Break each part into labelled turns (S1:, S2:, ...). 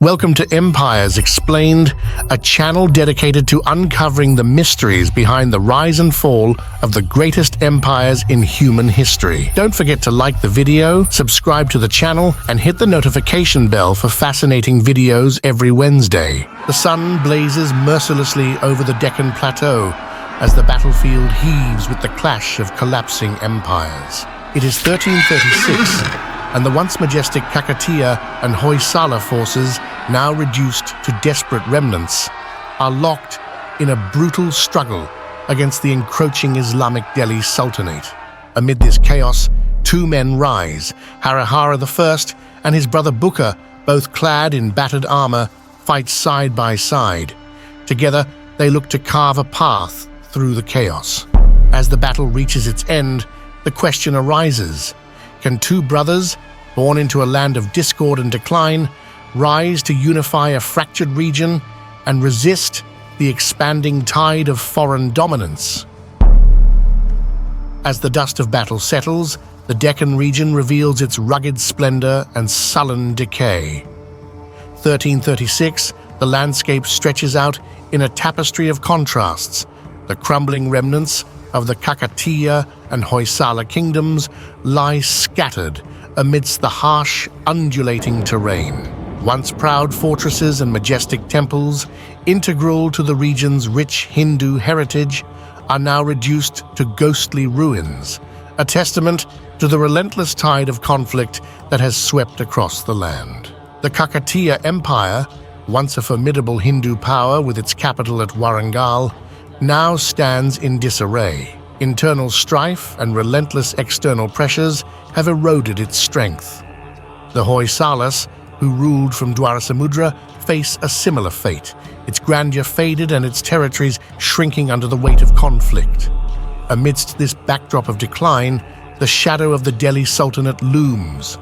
S1: Welcome to Empires Explained, a channel dedicated to uncovering the mysteries behind the rise and fall of the greatest empires in human history. Don't forget to like the video, subscribe to the channel, and hit the notification bell for fascinating videos every Wednesday. The sun blazes mercilessly over the Deccan Plateau as the battlefield heaves with the clash of collapsing empires. It is 1336, and the once majestic Kakatiya and Hoysala forces, now reduced to desperate remnants, are locked in a brutal struggle against the encroaching Islamic Delhi Sultanate. Amid this chaos, two men rise. Harihara I and his brother Bukka, both clad in battered armor, fight side by side. Together, they look to carve a path through the chaos. As the battle reaches its end, the question arises: can two brothers, born into a land of discord and decline, rise to unify a fractured region and resist the expanding tide of foreign dominance? As the dust of battle settles, the Deccan region reveals its rugged splendor and sullen decay. 1336, the landscape stretches out in a tapestry of contrasts. The crumbling remnants of the Kakatiya and Hoysala kingdoms lie scattered amidst the harsh, undulating terrain. Once proud fortresses and majestic temples, integral to the region's rich Hindu heritage, are now reduced to ghostly ruins, a testament to the relentless tide of conflict that has swept across the land. The Kakatiya Empire, once a formidable Hindu power with its capital at Warangal, now stands in disarray. Internal strife and relentless external pressures have eroded its strength. The Hoysalas, who ruled from Dwarasamudra, face a similar fate, its grandeur faded and its territories shrinking under the weight of conflict. Amidst this backdrop of decline, the shadow of the Delhi Sultanate looms.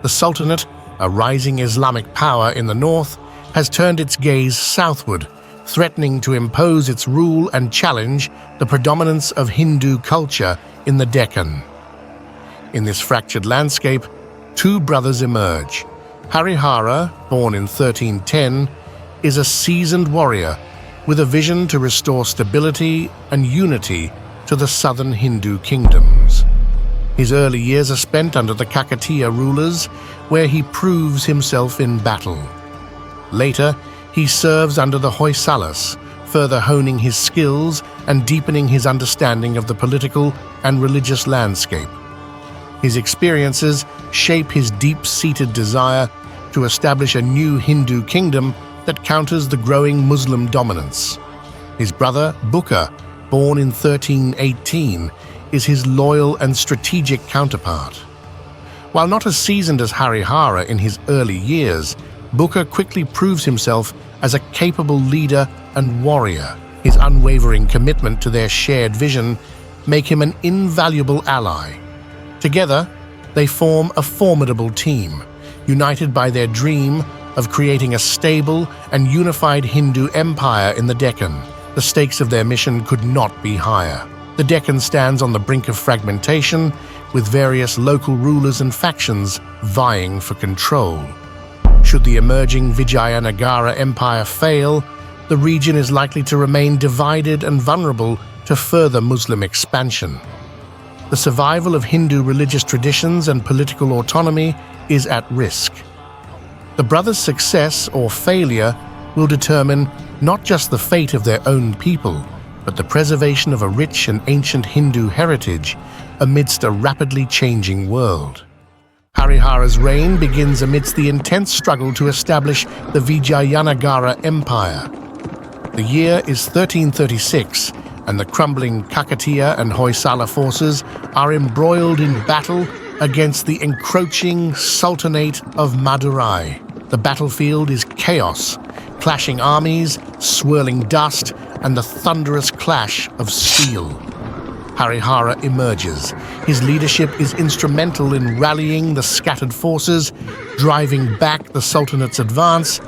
S1: The Sultanate, a rising Islamic power in the north, has turned its gaze southward, threatening to impose its rule and challenge the predominance of Hindu culture in the Deccan. In this fractured landscape, two brothers emerge. Harihara, born in 1310, is a seasoned warrior with a vision to restore stability and unity to the southern Hindu kingdoms. His early years are spent under the Kakatiya rulers, where he proves himself in battle. Later, he serves under the Hoysalas, further honing his skills and deepening his understanding of the political and religious landscape. His experiences shape his deep-seated desire to establish a new Hindu kingdom that counters the growing Muslim dominance. His brother, Bukka, born in 1318, is his loyal and strategic counterpart. While not as seasoned as Harihara in his early years, Bukka quickly proves himself as a capable leader and warrior. His unwavering commitment to their shared vision make him an invaluable ally. Together, they form a formidable team, united by their dream of creating a stable and unified Hindu empire in the Deccan. The stakes of their mission could not be higher. The Deccan stands on the brink of fragmentation, with various local rulers and factions vying for control. Should the emerging Vijayanagara Empire fail, the region is likely to remain divided and vulnerable to further Muslim expansion. The survival of Hindu religious traditions and political autonomy is at risk. The brothers' success or failure will determine not just the fate of their own people, but the preservation of a rich and ancient Hindu heritage amidst a rapidly changing world. Harihara's reign begins amidst the intense struggle to establish the Vijayanagara Empire. The year is 1336, and the crumbling Kakatiya and Hoysala forces are embroiled in battle against the encroaching Sultanate of Madurai. The battlefield is chaos, clashing armies, swirling dust, and the thunderous clash of steel. Harihara emerges. His leadership is instrumental in rallying the scattered forces, driving back the Sultanate's advance,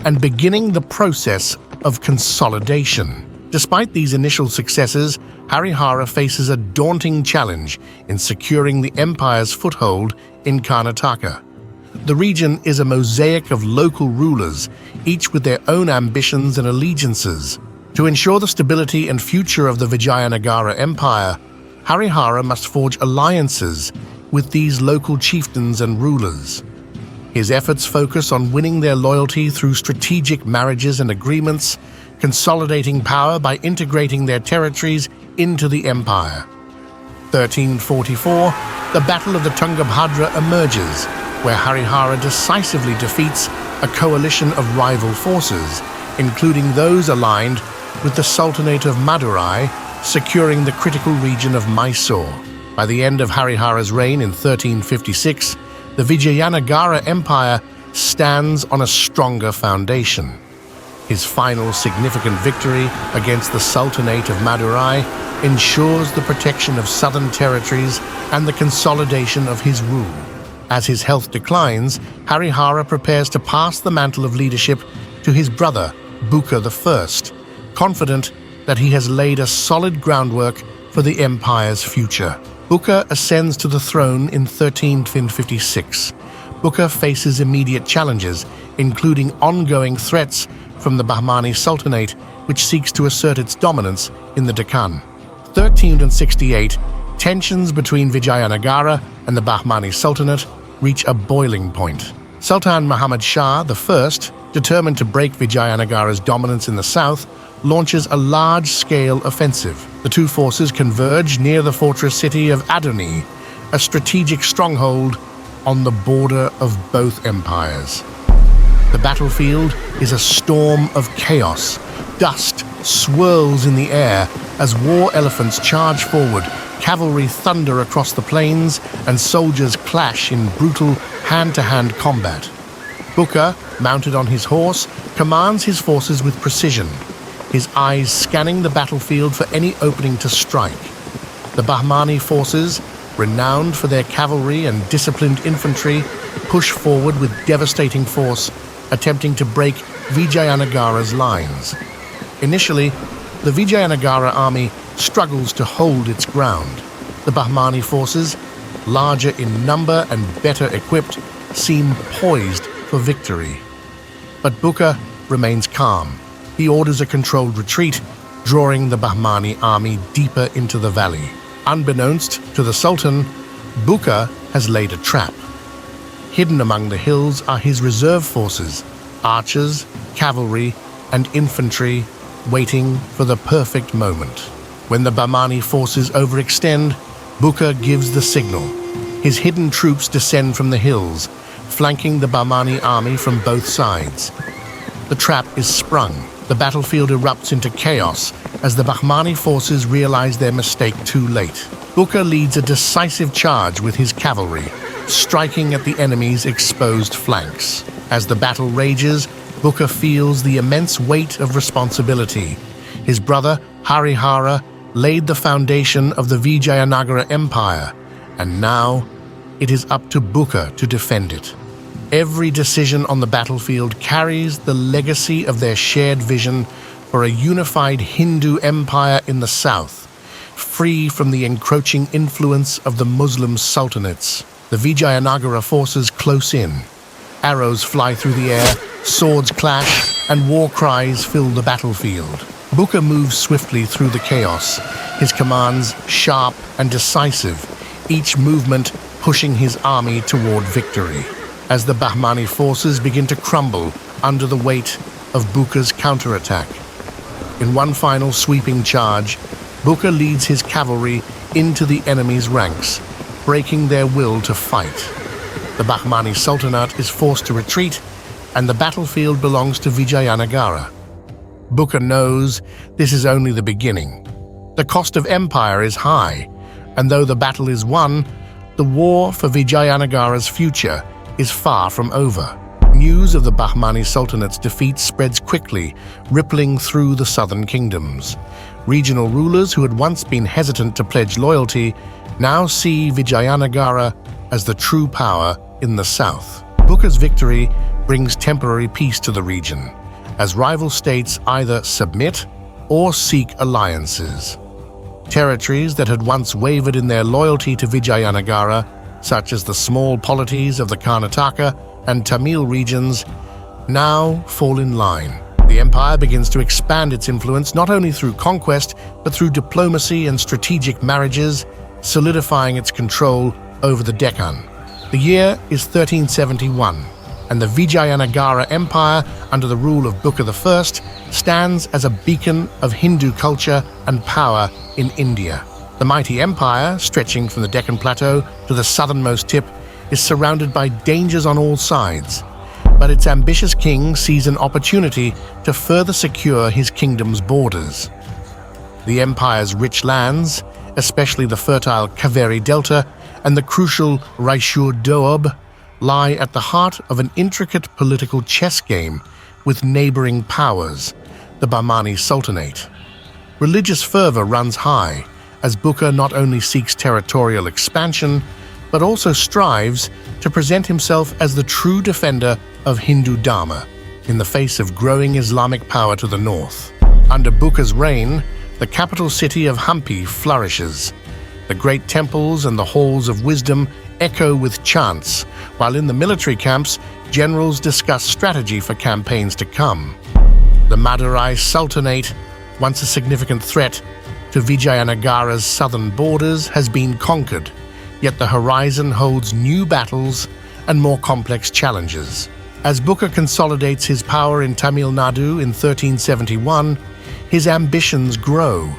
S1: and beginning the process of consolidation. Despite these initial successes, Harihara faces a daunting challenge in securing the empire's foothold in Karnataka. The region is a mosaic of local rulers, each with their own ambitions and allegiances. To ensure the stability and future of the Vijayanagara Empire, Harihara must forge alliances with these local chieftains and rulers. His efforts focus on winning their loyalty through strategic marriages and agreements, consolidating power by integrating their territories into the empire. 1344, the Battle of the Tungabhadra emerges, where Harihara decisively defeats a coalition of rival forces, including those aligned with the Sultanate of Madurai, securing the critical region of Mysore. By the end of Harihara's reign in 1356, the Vijayanagara Empire stands on a stronger foundation. His final significant victory against the Sultanate of Madurai ensures the protection of southern territories and the consolidation of his rule. As his health declines, Harihara prepares to pass the mantle of leadership to his brother, Bukka I, confident that he has laid a solid groundwork for the empire's future. Bukka ascends to the throne in 1356. Bukka faces immediate challenges, including ongoing threats from the Bahmani Sultanate, which seeks to assert its dominance in the Deccan. 1368, tensions between Vijayanagara and the Bahmani Sultanate reach a boiling point. Sultan Muhammad Shah I, determined to break Vijayanagara's dominance in the south, launches a large-scale offensive. The two forces converge near the fortress city of Adoni, a strategic stronghold on the border of both empires. The battlefield is a storm of chaos. Dust swirls in the air as war elephants charge forward, cavalry thunder across the plains, and soldiers clash in brutal hand-to-hand combat. Bukka, mounted on his horse, commands his forces with precision, his eyes scanning the battlefield for any opening to strike. The Bahmani forces, renowned for their cavalry and disciplined infantry, push forward with devastating force, attempting to break Vijayanagara's lines. Initially, the Vijayanagara army struggles to hold its ground. The Bahmani forces, larger in number and better equipped, seem poised for victory. But Bukka remains calm. He orders a controlled retreat, drawing the Bahmani army deeper into the valley. Unbeknownst to the Sultan, Bukka has laid a trap. Hidden among the hills are his reserve forces, archers, cavalry, and infantry, waiting for the perfect moment. When the Bahmani forces overextend, Bukka gives the signal. His hidden troops descend from the hills, flanking the Bahmani army from both sides. The trap is sprung. The battlefield erupts into chaos as the Bahmani forces realize their mistake too late. Bukka leads a decisive charge with his cavalry, striking at the enemy's exposed flanks. As the battle rages, Bukka feels the immense weight of responsibility. His brother, Harihara, laid the foundation of the Vijayanagara Empire, and now it is up to Bukka to defend it. Every decision on the battlefield carries the legacy of their shared vision for a unified Hindu empire in the south, free from the encroaching influence of the Muslim sultanates. The Vijayanagara forces close in. Arrows fly through the air, swords clash, and war cries fill the battlefield. Bukka moves swiftly through the chaos, his commands sharp and decisive, each movement pushing his army toward victory. As the Bahmani forces begin to crumble under the weight of Bukka's counterattack. In one final sweeping charge, Bukka leads his cavalry into the enemy's ranks, breaking their will to fight. The Bahmani Sultanate is forced to retreat, and the battlefield belongs to Vijayanagara. Bukka knows this is only the beginning. The cost of empire is high, and though the battle is won, the war for Vijayanagara's future is far from over. News of the Bahmani Sultanate's defeat spreads quickly, rippling through the southern kingdoms. Regional rulers who had once been hesitant to pledge loyalty now see Vijayanagara as the true power in the south. Bukka's victory brings temporary peace to the region, as rival states either submit or seek alliances. Territories that had once wavered in their loyalty to Vijayanagara, such as the small polities of the Karnataka, and Tamil regions now fall in line. The empire begins to expand its influence not only through conquest, but through diplomacy and strategic marriages, solidifying its control over the Deccan. The year is 1371, and the Vijayanagara Empire, under the rule of Bukka I, stands as a beacon of Hindu culture and power in India. The mighty empire, stretching from the Deccan Plateau to the southernmost tip, is surrounded by dangers on all sides, but its ambitious king sees an opportunity to further secure his kingdom's borders. The empire's rich lands, especially the fertile Kaveri Delta and the crucial Raishur Doab, lie at the heart of an intricate political chess game with neighboring powers, the Bahmani Sultanate. Religious fervor runs high, as Bukka not only seeks territorial expansion, but also strives to present himself as the true defender of Hindu Dharma in the face of growing Islamic power to the north. Under Bukka's reign, the capital city of Hampi flourishes. The great temples and the halls of wisdom echo with chants, while in the military camps, generals discuss strategy for campaigns to come. The Madurai Sultanate, once a significant threat to Vijayanagara's southern borders, has been conquered, yet the horizon holds new battles and more complex challenges. As Bukka consolidates his power in Tamil Nadu in 1371, his ambitions grow.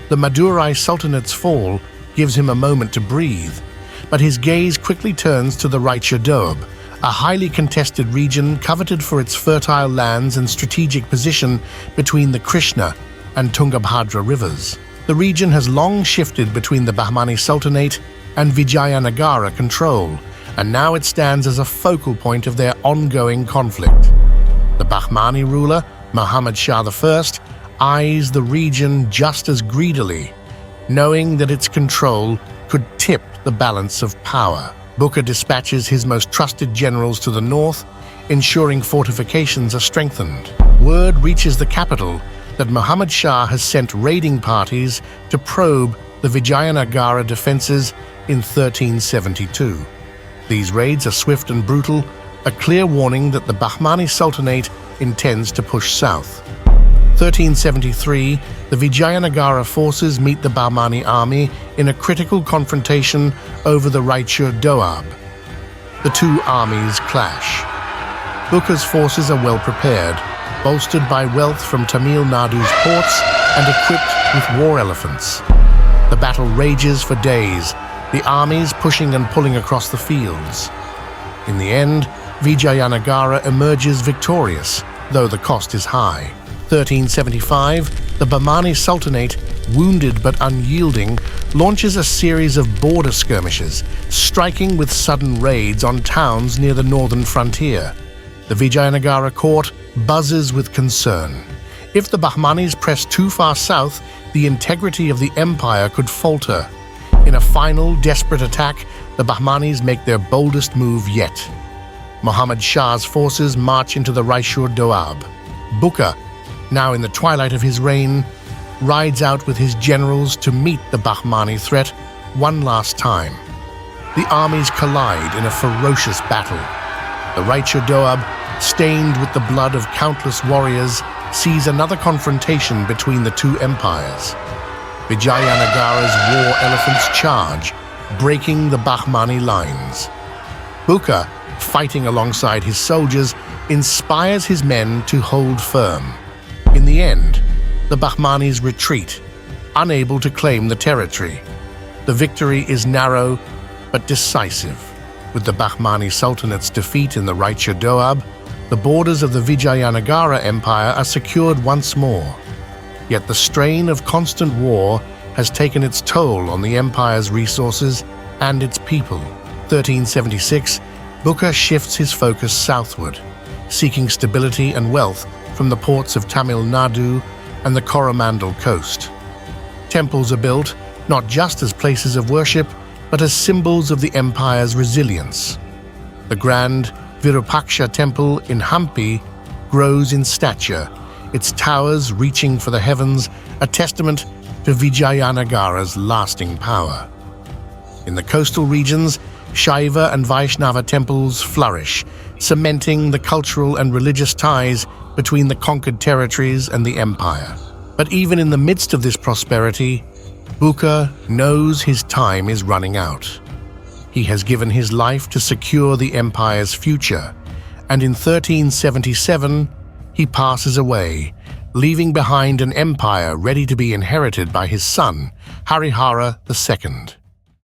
S1: The Madurai Sultanate's fall gives him a moment to breathe, but his gaze quickly turns to the Raishur Doab, a highly contested region coveted for its fertile lands and strategic position between the Krishna and Tungabhadra rivers. The region has long shifted between the Bahmani Sultanate and Vijayanagara control, and now it stands as a focal point of their ongoing conflict. The Bahmani ruler, Muhammad Shah I, eyes the region just as greedily, knowing that its control could tip the balance of power. Bukka dispatches his most trusted generals to the north, ensuring fortifications are strengthened. Word reaches the capital that Muhammad Shah has sent raiding parties to probe the Vijayanagara defenses in 1372. These raids are swift and brutal, a clear warning that the Bahmani Sultanate intends to push south. 1373, the Vijayanagara forces meet the Bahmani army in a critical confrontation over the Raishur Doab. The two armies clash. Bukka's forces are well prepared, bolstered by wealth from Tamil Nadu's ports and equipped with war elephants. The battle rages for days, the armies pushing and pulling across the fields. In the end, Vijayanagara emerges victorious, though the cost is high. 1375, the Bahmani Sultanate, wounded but unyielding, launches a series of border skirmishes, striking with sudden raids on towns near the northern frontier. The Vijayanagara court buzzes with concern. If the Bahmanis press too far south, the integrity of the empire could falter. In a final, desperate attack, the Bahmanis make their boldest move yet. Muhammad Shah's forces march into the Raishur Doab. Bukka, now in the twilight of his reign, rides out with his generals to meet the Bahmani threat one last time. The armies collide in a ferocious battle. The Raishur Doab, stained with the blood of countless warriors, sees another confrontation between the two empires. Vijayanagara's war elephants charge, breaking the Bahmani lines. Bukka, fighting alongside his soldiers, inspires his men to hold firm. In the end, the Bahmanis retreat, unable to claim the territory. The victory is narrow but decisive. With the Bahmani Sultanate's defeat in the Raishur Doab, the borders of the Vijayanagara Empire are secured once more. Yet the strain of constant war has taken its toll on the empire's resources and its people. 1376, Bukka shifts his focus southward, seeking stability and wealth from the ports of Tamil Nadu and the Coromandel coast. Temples are built not just as places of worship, but as symbols of the empire's resilience. The grand Virupaksha temple in Hampi grows in stature, its towers reaching for the heavens, a testament to Vijayanagara's lasting power. In the coastal regions, Shaiva and Vaishnava temples flourish, cementing the cultural and religious ties between the conquered territories and the empire. But even in the midst of this prosperity, Bukka knows his time is running out. He has given his life to secure the empire's future, and in 1377, he passes away, leaving behind an empire ready to be inherited by his son, Harihara II.